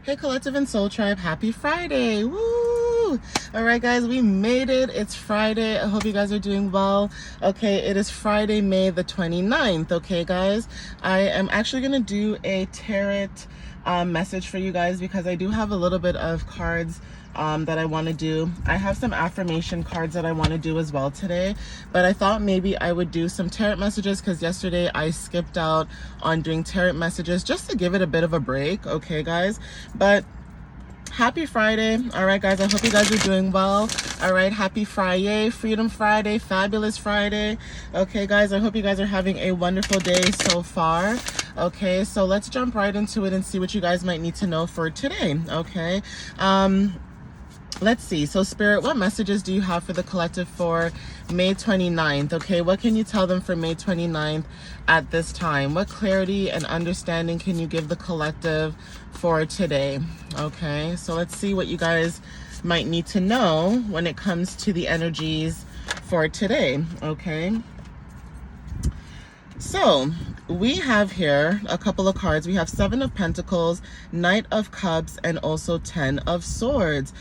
Hey Collective and Soul Tribe, happy Friday. Woo! All right guys, we made it. It's Friday. I hope you guys are doing well. Okay, it is Friday, May the 29th. Okay guys, I am actually going to do a tarot message for you guys because I do have a little bit of cards that I want to do. I have some affirmation cards that I want to do as well today, but I thought maybe I would do some tarot messages because yesterday I skipped out on doing tarot messages just to give it a bit of a break. Okay guys, but happy Friday. All right guys, I hope you guys are doing well. All right, happy Friyay, Freedom Friday, Fabulous Friday. Okay guys, I hope you guys are having a wonderful day so far. Okay, so let's jump right into it and see what you guys might need to know for today. Okay, let's see. So Spirit, what messages do you have for the collective for May 29th? Okay, what can you tell them for May 29th at this time? What clarity and understanding can you give the collective for today? Okay, so let's see what you guys might need to know when it comes to the energies for today. Okay, so we have here a couple of cards. We have Seven of Pentacles, Knight of Cups, and also Ten of Swords.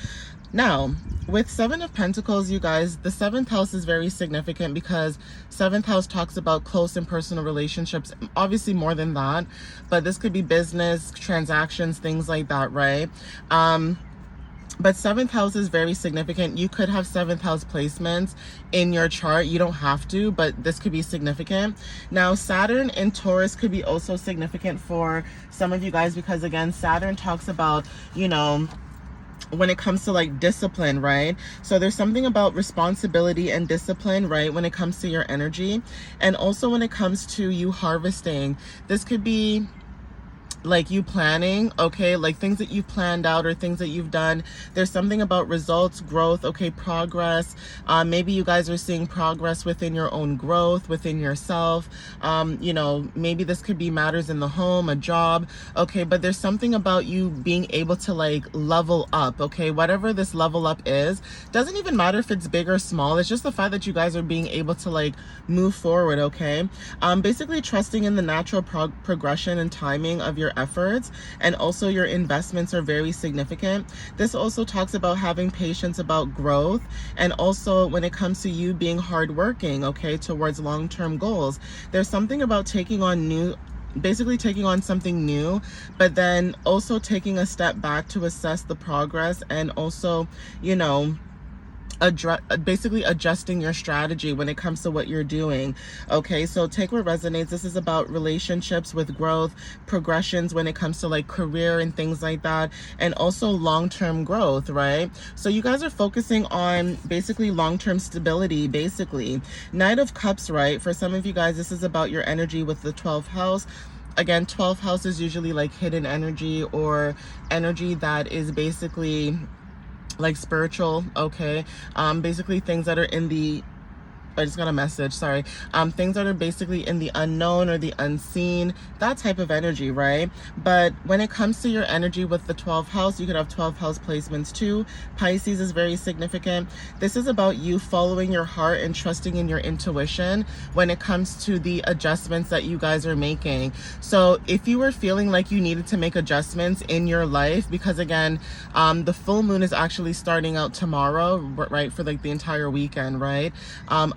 Now, with Seven of Pentacles, you guys, the seventh house is very significant because seventh house talks about close and personal relationships, obviously more than that, but this could be business, transactions, things like that, right? But seventh house is very significant. You could have seventh house placements in your chart. You don't have to, but this could be significant. Now, Saturn in Taurus could be also significant for some of you guys because, again, Saturn talks about, you know, when it comes to like discipline, right? So there's something about responsibility and discipline, right, when it comes to your energy. And also when it comes to you harvesting, this could be like you planning, okay, like things that you've planned out or things that you've done. There's something about results, growth, okay, progress. Maybe you guys are seeing progress within your own growth, within yourself. You know, maybe this could be matters in the home, a job, okay, but there's something about you being able to like level up, okay, whatever this level up is. Doesn't even matter if it's big or small. It's just the fact that you guys are being able to like move forward, okay? Basically trusting in the natural progression and timing of your efforts, and also your investments are very significant. This also talks about having patience about growth, and also when it comes to you being hardworking, okay, towards long-term goals. There's something about taking on basically taking on something new, but then also taking a step back to assess the progress, and also, you know, basically adjusting your strategy when it comes to what you're doing. Okay, so take what resonates. This is about relationships with growth, progressions when it comes to like career and things like that, and also long-term growth, right? So you guys are focusing on basically long-term stability, basically. Knight of Cups, right? For some of you guys, this is about your energy with the 12th house. Again, 12th house is usually like hidden energy or energy that is basically like spiritual, okay, basically things that are in the, I just got a message, sorry. Things that are basically in the unknown or the unseen, that type of energy, right? But when it comes to your energy with the 12th house, you could have 12th house placements too. Pisces is very significant. This is about you following your heart and trusting in your intuition when it comes to the adjustments that you guys are making. So if you were feeling like you needed to make adjustments in your life, because again, the full moon is actually starting out tomorrow, right, for like the entire weekend, right?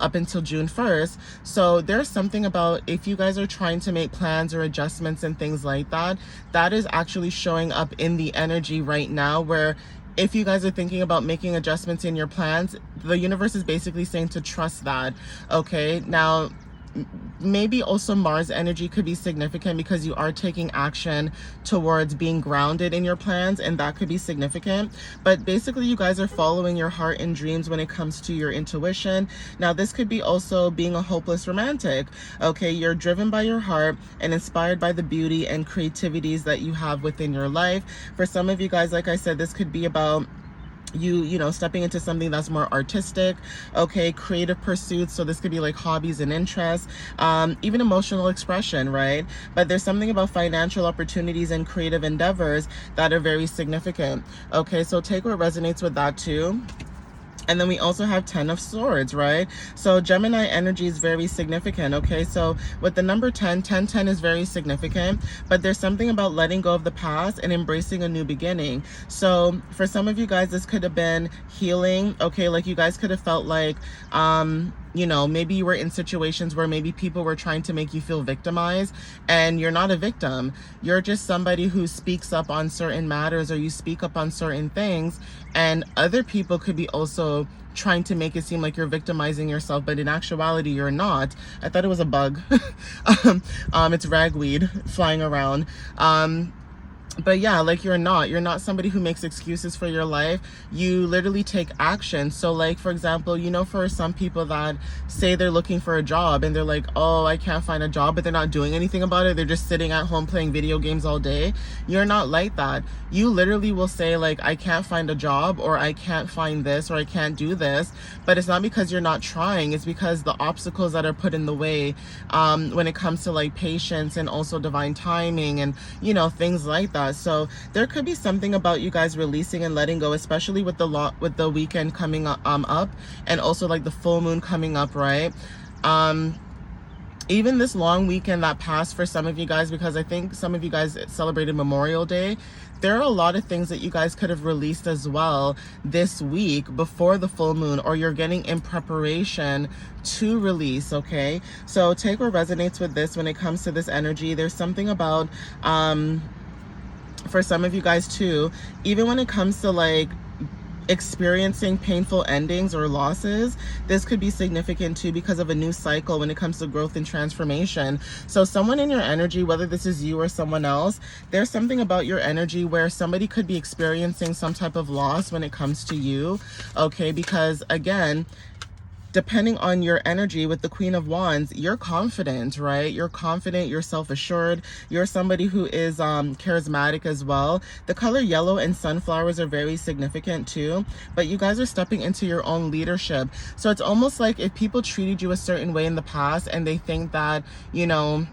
Up until June 1st. So there's something about if you guys are trying to make plans or adjustments and things like that, that is actually showing up in the energy right now, where if you guys are thinking about making adjustments in your plans, the universe is basically saying to trust that. Okay, now maybe also Mars energy could be significant because you are taking action towards being grounded in your plans, and that could be significant. But basically you guys are following your heart and dreams when it comes to your intuition. Now this could be also being a hopeless romantic, okay? You're driven by your heart and inspired by the beauty and creativities that you have within your life. For some of you guys, like I said, this could be about you know, stepping into something that's more artistic, okay, creative pursuits. So this could be like hobbies and interests, even emotional expression, right? But there's something about financial opportunities and creative endeavors that are very significant. Okay, so take what resonates with that too. And then we also have 10 of swords, right? So Gemini energy is very significant, okay? So with the number 10, 10 is very significant, but there's something about letting go of the past and embracing a new beginning. So for some of you guys, this could have been healing, okay? Like you guys could have felt like, you know, maybe you were in situations where maybe people were trying to make you feel victimized, and you're not a victim. You're just somebody who speaks up on certain matters, or you speak up on certain things, and other people could be also trying to make it seem like you're victimizing yourself, but in actuality you're not. I thought it was a bug. It's ragweed flying around. But yeah, like you're not somebody who makes excuses for your life. You literally take action. So like, for example, you know, for some people that say they're looking for a job and they're like, oh, I can't find a job, but they're not doing anything about it. They're just sitting at home playing video games all day. You're not like that. You literally will say like, I can't find a job, or I can't find this, or I can't do this. But it's not because you're not trying. It's because the obstacles that are put in the way, when it comes to like patience and also divine timing and, you know, things like that. So there could be something about you guys releasing and letting go, especially with the weekend coming up, and also like the full moon coming up, right? Even this long weekend that passed for some of you guys, because I think some of you guys celebrated Memorial Day, there are a lot of things that you guys could have released as well this week before the full moon, or you're getting in preparation to release, okay? So take what resonates with this when it comes to this energy. There's something about, for some of you guys too, even when it comes to like experiencing painful endings or losses, this could be significant too because of a new cycle when it comes to growth and transformation. So someone in your energy, whether this is you or someone else, there's something about your energy where somebody could be experiencing some type of loss when it comes to you, okay? Because again, depending on your energy with the Queen of Wands, you're confident, right? You're confident, you're self-assured, you're somebody who is charismatic as well. The color yellow and sunflowers are very significant too, but you guys are stepping into your own leadership. So it's almost like if people treated you a certain way in the past and they think that, you know,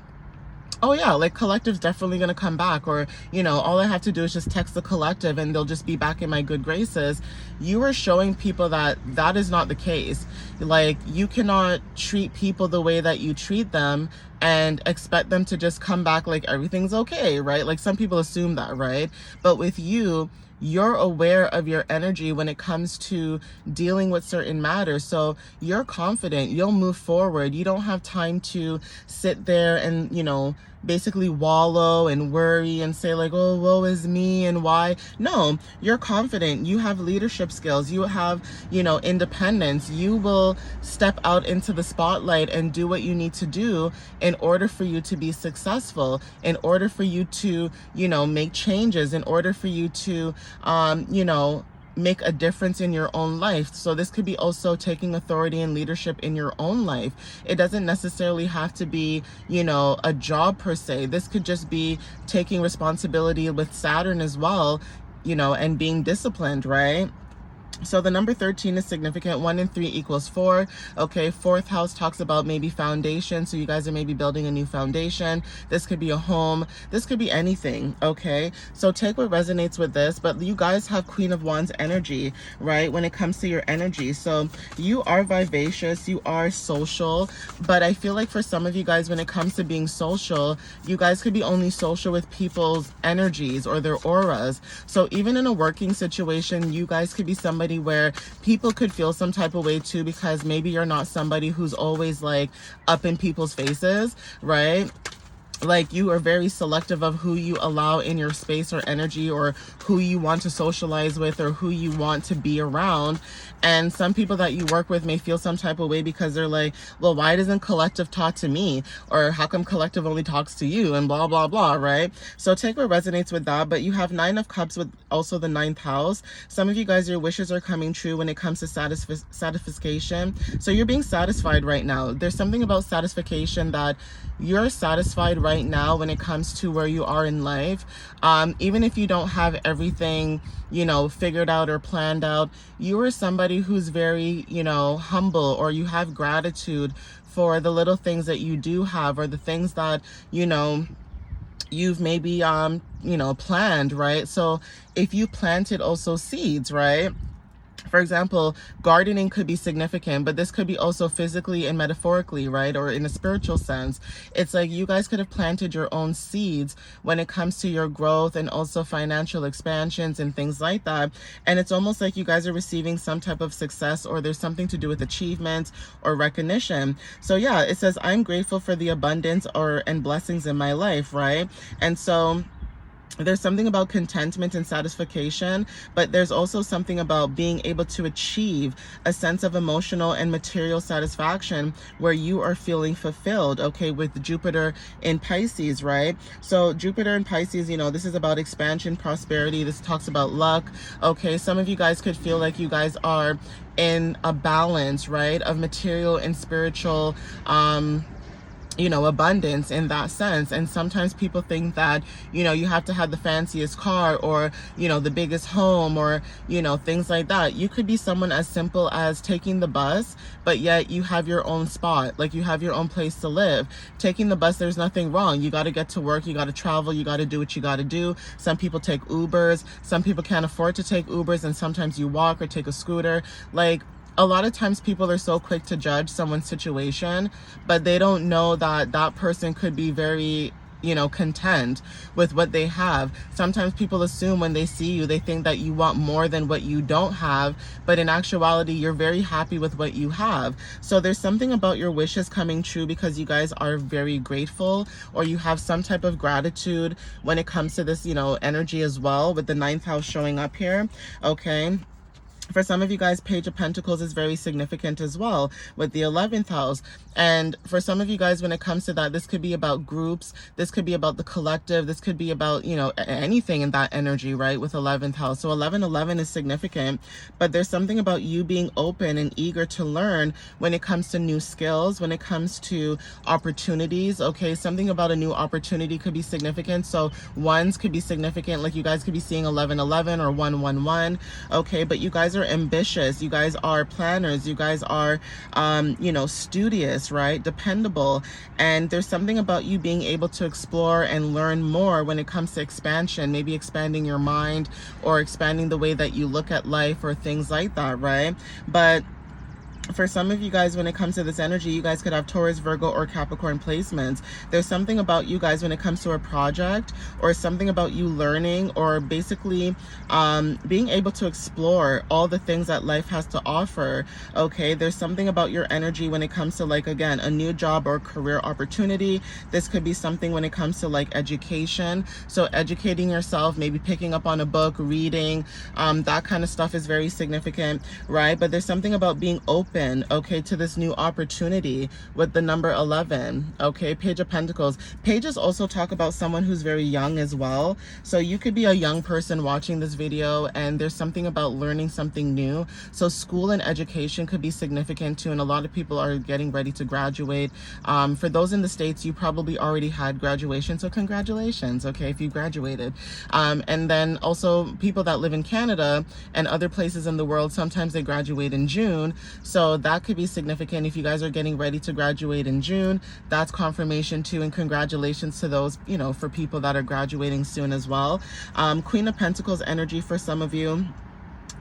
oh yeah, like collective's definitely gonna come back, or you know, all I have to do is just text the collective and they'll just be back in my good graces. You are showing people that that is not the case. Like, you cannot treat people the way that you treat them and expect them to just come back like everything's okay, right? Like some people assume that, right? But with you, you're aware of your energy when it comes to dealing with certain matters. So you're confident, you'll move forward. You don't have time to sit there and, you know, basically wallow and worry and say like, oh, woe is me and why. No, you're confident. You have leadership skills. You have, you know, independence. You will step out into the spotlight and do what you need to do in order for you to be successful, in order for you to, you know, make changes, in order for you to, you know, make a difference in your own life. So this could be also taking authority and leadership in your own life. It doesn't necessarily have to be, you know, a job per se. This could just be taking responsibility with Saturn as well, you know, and being disciplined, right? So the number 13 is significant. 1 and 3 equals 4. Okay, fourth house talks about maybe foundation. So you guys are maybe building a new foundation. This could be a home. This could be anything. Okay, so take what resonates with this. But you guys have Queen of Wands energy, right? When it comes to your energy. So you are vivacious. You are social. But I feel like for some of you guys, when it comes to being social, you guys could be only social with people's energies or their auras. So even in a working situation, you guys could be somebody where people could feel some type of way too, because maybe you're not somebody who's always like up in people's faces, right? Like, you are very selective of who you allow in your space or energy, or who you want to socialize with, or who you want to be around. And some people that you work with may feel some type of way because they're like, well, why doesn't collective talk to me? Or how come collective only talks to you? And blah, blah, blah, right? So take what resonates with that. But you have 9 of Cups with also the 9th house. Some of you guys, your wishes are coming true when it comes to satisfaction. So you're being satisfied right now. There's something about satisfaction that you're satisfied right now when it comes to where you are in life. Even if you don't have everything, you know, figured out or planned out, you are somebody who's very, you know, humble, or you have gratitude for the little things that you do have, or the things that, you know, you've maybe, you know, planned, right? So if you planted also seeds, right? For example, gardening could be significant, but this could be also physically and metaphorically, right? Or in a spiritual sense. It's like you guys could have planted your own seeds when it comes to your growth and also financial expansions and things like that. And it's almost like you guys are receiving some type of success, or there's something to do with achievement or recognition. So yeah, it says, I'm grateful for the abundance and blessings in my life, right? And so there's something about contentment and satisfaction, but there's also something about being able to achieve a sense of emotional and material satisfaction where you are feeling fulfilled, okay, with Jupiter in Pisces, right? So Jupiter in Pisces, you know, this is about expansion, prosperity. This talks about luck, okay? Some of you guys could feel like you guys are in a balance, right, of material and spiritual, you know, abundance in that sense. And sometimes people think that, you know, you have to have the fanciest car or, you know, the biggest home or, you know, things like that. You could be someone as simple as taking the bus, but yet you have your own spot, like you have your own place to live. Taking the bus, there's nothing wrong. You got to get to work, you got to travel, you got to do what you got to do. Some people take Ubers, some people can't afford to take Ubers, and sometimes you walk or take a scooter. Like, a lot of times people are so quick to judge someone's situation, but they don't know that that person could be very, you know, content with what they have. Sometimes people assume when they see you, they think that you want more than what you don't have, but in actuality, you're very happy with what you have. So there's something about your wishes coming true because you guys are very grateful, or you have some type of gratitude when it comes to this, you know, energy as well, with the 9th house showing up here, okay? For some of you guys, Page of Pentacles is very significant as well with the 11th house. And for some of you guys, when it comes to that, this could be about groups. This could be about the collective. This could be about, you know, anything in that energy, right? With 11th house. So 1111 is significant, but there's something about you being open and eager to learn when it comes to new skills, when it comes to opportunities. Okay. Something about a new opportunity could be significant. So ones could be significant. Like you guys could be seeing 1111 or 111. Okay. But you guys are ambitious, you guys are planners, you guys are you know, studious, right, dependable. And there's something about you being able to explore and learn more when it comes to expansion, maybe expanding your mind or expanding the way that you look at life or things like that, right? But for some of you guys, when it comes to this energy, you guys could have Taurus, Virgo, or Capricorn placements. There's something about you guys when it comes to a project, or something about you learning, or basically being able to explore all the things that life has to offer. Okay, there's something about your energy when it comes to, like, again, a new job or career opportunity. This could be something when it comes to like education. So educating yourself, maybe picking up on a book, reading, that kind of stuff is very significant, right? But there's something about being open, okay, to this new opportunity with the number 11, okay? Page of Pentacles. Pages also talk about someone who's very young as well. So you could be a young person watching this video, and there's something about learning something new. So school and education could be significant too, and a lot of people are getting ready to graduate. For those in the States, you probably already had graduation, so congratulations, okay, if you graduated. And then also people that live in Canada and other places in the world, sometimes they graduate in June. So that could be significant. If you guys are getting ready to graduate in June, that's confirmation too. And congratulations to those, you know, for people that are graduating soon as well. Queen of Pentacles energy for some of you.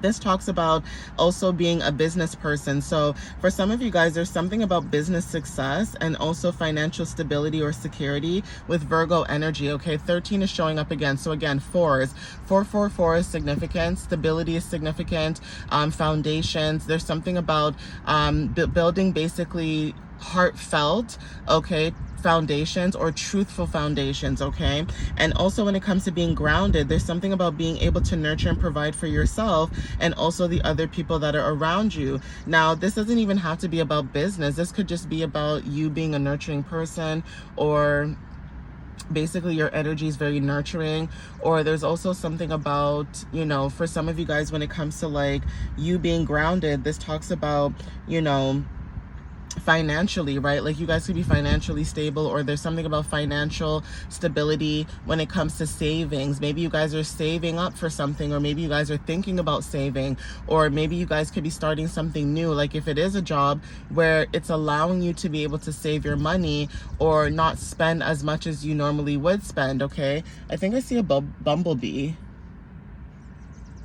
This talks about also being a business person. So for some of you guys, there's something about business success and also financial stability or security with Virgo energy. Okay, 13 is showing up again. So again, 4 is significant. Stability is significant. Foundations. There's something about building basically heartfelt, okay, foundations or truthful foundations, okay? And also when it comes to being grounded, there's something about being able to nurture and provide for yourself and also the other people that are around you. Now, this doesn't even have to be about business. This could just be about you being a nurturing person, or basically your energy is very nurturing. Or there's also something about, you know, for some of you guys, when it comes to like you being grounded, this talks about, you know, financially, right? Like you guys could be financially stable, or there's something about financial stability when it comes to savings. Maybe you guys are saving up for something, or maybe you guys are thinking about saving, or maybe you guys could be starting something new. Like if it is a job where it's allowing you to be able to save your money or not spend as much as you normally would spend, okay? I think I see a bumblebee.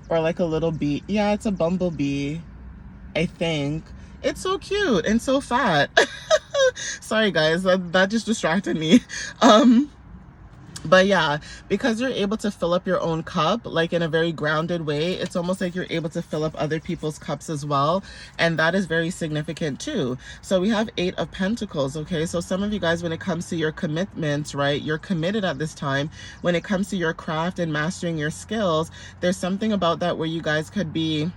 or like a little bee. Yeah, it's a bumblebee, I think. It's so cute and so fat. Sorry guys, that just distracted me. But yeah, because you're able to fill up your own cup, like in a very grounded way, it's almost like you're able to fill up other people's cups as well. And that is very significant too. So we have 8 of Pentacles, okay? So some of you guys, when it comes to your commitments, right, you're committed at this time. When it comes to your craft and mastering your skills, there's something about that where you guys could be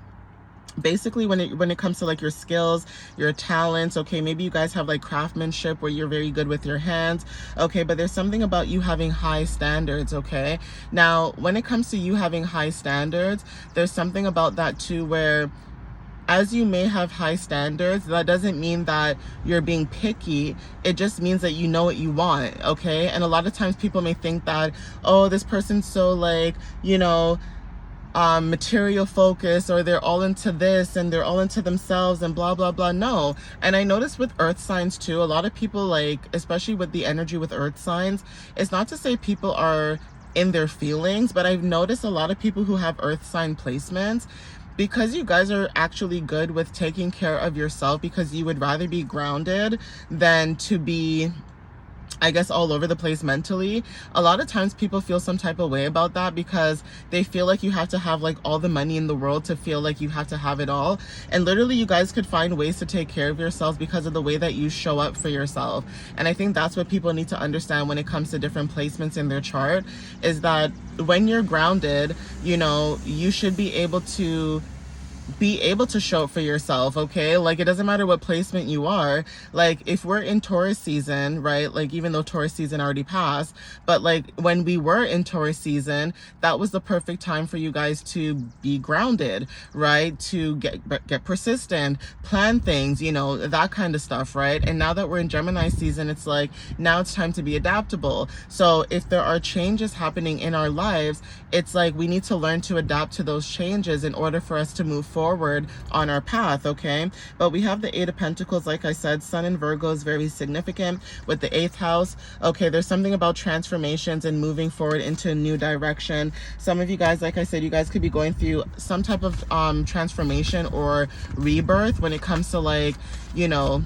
basically when it comes to like your skills, your talents, okay, maybe you guys have like craftsmanship where you're very good with your hands, okay, but there's something about you having high standards, okay? Now when it comes to you having high standards, there's something about that too where as you may have high standards, that doesn't mean that you're being picky. It just means that you know what you want, okay? And a lot of times people may think that, oh, this person's so like, you know, material focus, or they're all into this and they're all into themselves and blah blah blah. No. And I noticed with earth signs too, a lot of people, like especially with the energy with earth signs, it's not to say people are in their feelings, but I've noticed a lot of people who have earth sign placements, because you guys are actually good with taking care of yourself, because you would rather be grounded than to be, I guess, all over the place mentally. A lot of times people feel some type of way about that because they feel like you have to have like all the money in the world to feel like you have to have it all. And literally you guys could find ways to take care of yourselves because of the way that you show up for yourself. And I think that's what people need to understand when it comes to different placements in their chart, is that when you're grounded, you know, you should be able to show up for yourself, okay? Like it doesn't matter what placement you are. Like if we're in Taurus season, right, like even though Taurus season already passed, but like when we were in Taurus season, that was the perfect time for you guys to be grounded, right, to get persistent, plan things, you know, that kind of stuff, right? And now that we're in Gemini season, it's like now it's time to be adaptable. So if there are changes happening in our lives, it's like we need to learn to adapt to those changes in order for us to move forward on our path, okay? But we have the 8 of Pentacles. Like I said, Sun in Virgo is very significant with the 8th house, okay? There's something about transformations and moving forward into a new direction. Some of you guys, like I said, you guys could be going through some type of transformation or rebirth when it comes to like, you know,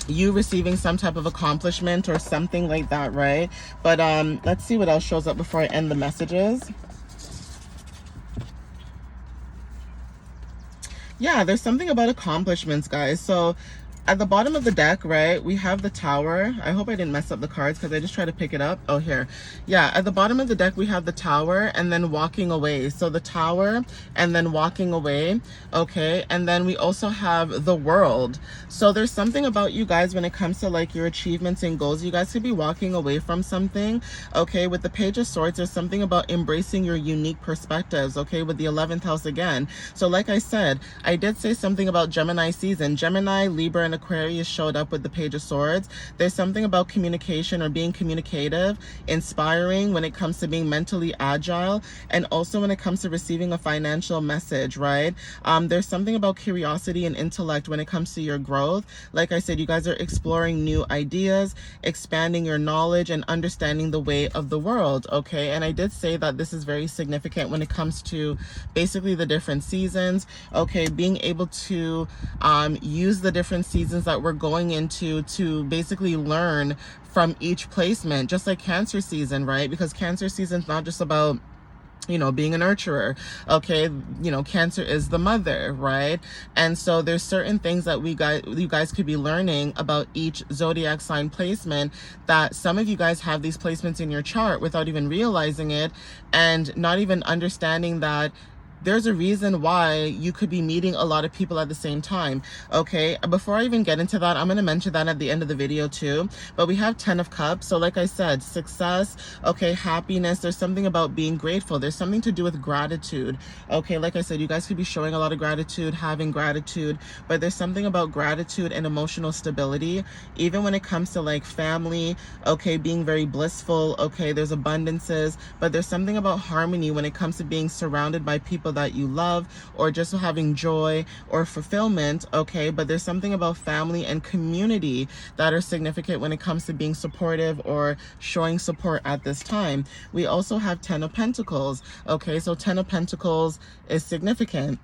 you receiving some type of accomplishment or something like that, right? But let's see what else shows up before I end the messages. Yeah, there's something about accomplishments, guys. So at the bottom of the deck, right, we have the Tower. I hope I didn't mess up the cards because I just tried to pick it up. Oh, here. Yeah, at the bottom of the deck, we have the Tower and then walking away. So the Tower and then walking away, okay? And then we also have the World. So there's something about you guys when it comes to like your achievements and goals. You guys could be walking away from something, okay? With the Page of Swords, there's something about embracing your unique perspectives, okay? With the 11th house again. So like I said, I did say something about Gemini season. Gemini, Libra, and Aquarius showed up with the Page of Swords. There's something about communication or being communicative, inspiring when it comes to being mentally agile, and also when it comes to receiving a financial message, right? There's something about curiosity and intellect when it comes to your growth. Like I said, you guys are exploring new ideas, expanding your knowledge, and understanding the way of the world, okay? And I did say that this is very significant when it comes to basically the different seasons, okay? Being able to use the different seasons that we're going into to basically learn from each placement, just like Cancer season, right? Because Cancer season is not just about, you know, being a nurturer, okay? You know, Cancer is the mother, right? And so there's certain things that you guys could be learning about each zodiac sign placement, that some of you guys have these placements in your chart without even realizing it, and not even understanding that there's a reason why you could be meeting a lot of people at the same time, okay? Before I even get into that, I'm going to mention that at the end of the video too. But we have 10 of Cups. So like I said, success, okay, happiness. There's something about being grateful. There's something to do with gratitude, okay? Like I said, you guys could be showing a lot of gratitude, having gratitude, but there's something about gratitude and emotional stability, even when it comes to like family, okay, being very blissful, okay? There's abundances, but there's something about harmony when it comes to being surrounded by people that you love, or just having joy or fulfillment, okay? But there's something about family and community that are significant when it comes to being supportive or showing support at this time. We also have 10 of Pentacles, okay? So 10 of Pentacles is significant.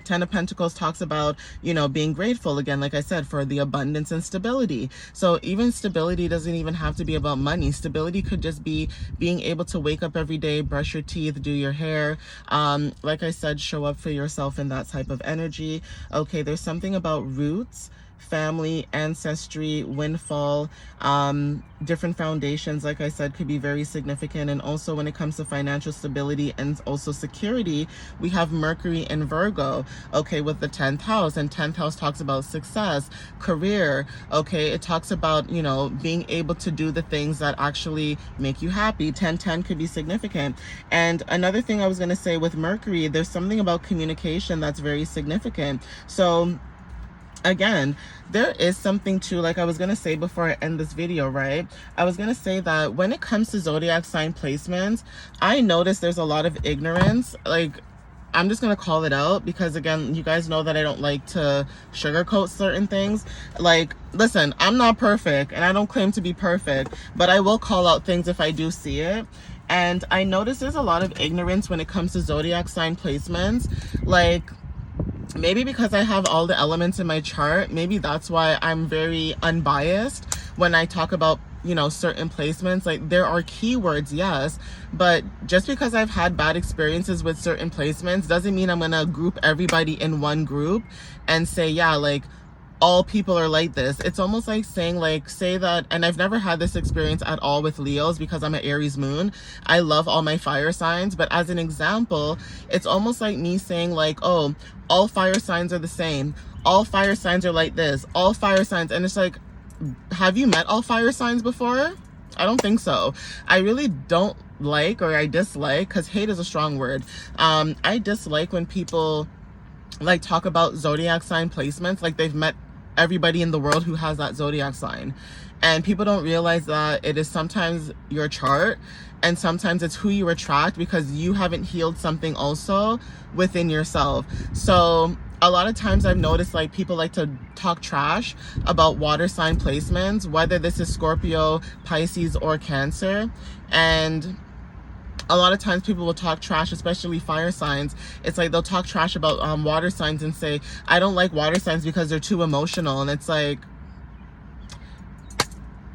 10 of Pentacles talks about, you know, being grateful, again, like I said, for the abundance and stability. So even stability doesn't even have to be about money. Stability could just be being able to wake up every day, brush your teeth, do your hair. Like I said, show up for yourself in that type of energy. Okay, there's something about roots, family, ancestry, windfall, different foundations, like I said, could be very significant. And also when it comes to financial stability and also security, we have Mercury in Virgo, okay, with the 10th house. And 10th house talks about success, career, okay? It talks about, you know, being able to do the things that actually make you happy. 10-10 could be significant. And another thing I was going to say with Mercury, there's something about communication that's very significant. So again, there is something to, like I was going to say before I end this video, right? I was going to say that when it comes to zodiac sign placements, I notice there's a lot of ignorance. Like, I'm just going to call it out because, again, you guys know that I don't like to sugarcoat certain things. Like, listen, I'm not perfect and I don't claim to be perfect, but I will call out things if I do see it. And I notice there's a lot of ignorance when it comes to zodiac sign placements. Like, maybe because I have all the elements in my chart, maybe that's why I'm very unbiased when I talk about, you know, certain placements. Like, there are keywords, yes, but just because I've had bad experiences with certain placements doesn't mean I'm gonna group everybody in one group and say, yeah, like, all people are like this. It's almost like saying, like, say that, and I've never had this experience at all with Leos because I'm an Aries moon. I love all my fire signs, but as an example, it's almost like me saying, like, oh, all fire signs are the same. All fire signs are like this. All fire signs. And it's like, have you met all fire signs before? I don't think so. I really don't like, or I dislike, because hate is a strong word. I dislike when people like talk about zodiac sign placements like they've met everybody in the world who has that zodiac sign. And people don't realize that it is sometimes your chart and sometimes it's who you attract because you haven't healed something also within yourself. So a lot of times I've noticed, like, people like to talk trash about water sign placements, whether this is Scorpio, Pisces, or Cancer. And a lot of times people will talk trash, especially fire signs. It's like they'll talk trash about water signs and say, I don't like water signs because they're too emotional. And it's like,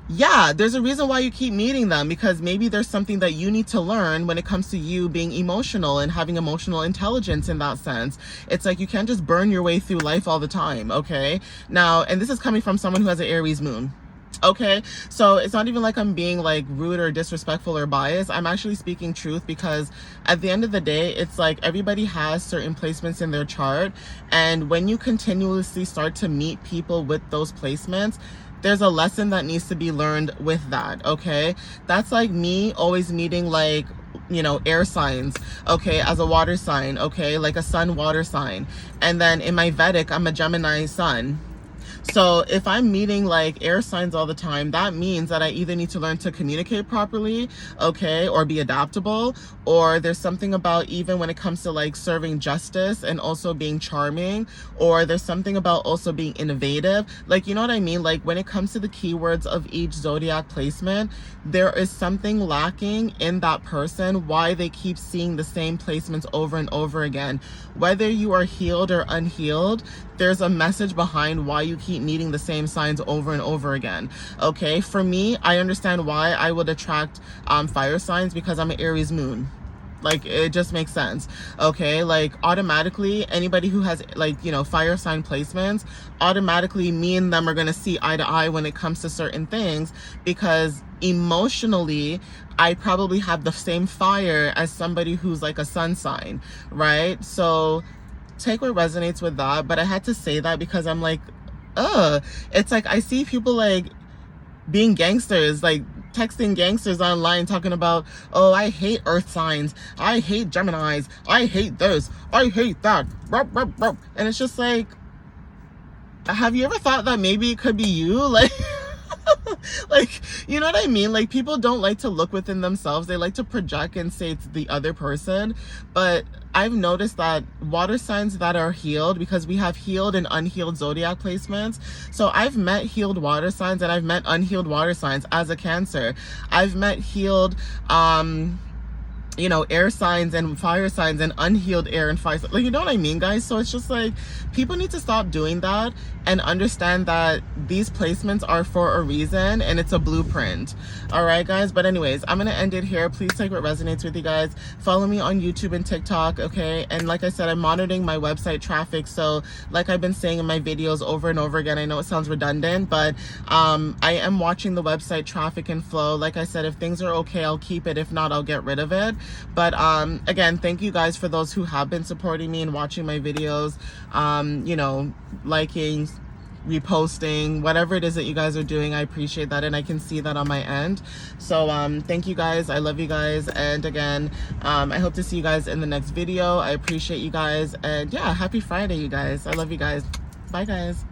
yeah, there's a reason why you keep meeting them, because maybe there's something that you need to learn when it comes to you being emotional and having emotional intelligence in that sense. It's like you can't just burn your way through life all the time, okay? Now, and this is coming from someone who has an Aries moon. Okay, so it's not even like I'm being like rude or disrespectful or biased. I'm actually speaking truth, because at the end of the day, it's like everybody has certain placements in their chart. And when you continuously start to meet people with those placements, there's a lesson that needs to be learned with that, okay? That's like me always meeting, like, you know, air signs, okay, as a water sign, okay, like a sun water sign. And then in my Vedic, I'm a Gemini sun. So if I'm meeting like air signs all the time, that means that I either need to learn to communicate properly, okay, or be adaptable, or there's something about, even when it comes to like serving justice and also being charming, or there's something about also being innovative. Like, you know what I mean? Like, when it comes to the keywords of each zodiac placement, there is something lacking in that person, why they keep seeing the same placements over and over again. Whether you are healed or unhealed, there's a message behind why you keep meeting the same signs over and over again, okay? For me, I understand why I would attract fire signs, because I'm an Aries moon. Like, it just makes sense, okay? Like, automatically, anybody who has, like, you know, fire sign placements, automatically me and them are going to see eye to eye when it comes to certain things, because emotionally, I probably have the same fire as somebody who's like a sun sign, right? So take what resonates with that. But I had to say that because I'm like, it's like I see people like being gangsters, like texting gangsters online talking about, oh, I hate earth signs, I hate Geminis, I hate this, I hate that, and it's just like, have you ever thought that maybe it could be you? Like, like, you know what I mean? Like, people don't like to look within themselves. They like to project and say it's the other person. But I've noticed that water signs that are healed, because we have healed and unhealed zodiac placements. So I've met healed water signs and I've met unhealed water signs as a Cancer. I've met healed you know, air signs and fire signs and unhealed air and fire signs. Like, you know what I mean, guys? So it's just like, people need to stop doing that and understand that these placements are for a reason and it's a blueprint. All right, guys? But anyways, I'm going to end it here. Please take what resonates with you guys. Follow me on YouTube and TikTok, okay? And like I said, I'm monitoring my website traffic. So like I've been saying in my videos over and over again, I know it sounds redundant, but I am watching the website traffic and flow. Like I said, if things are okay, I'll keep it. If not, I'll get rid of it. But again, thank you guys for those who have been supporting me and watching my videos, you know, liking, reposting, whatever it is that you guys are doing. I appreciate that, and I can see that on my end. So thank you guys. I love you guys. And again, I hope to see you guys in the next video. I appreciate you guys, and yeah, happy Friday, you guys. I love you guys. Bye, guys.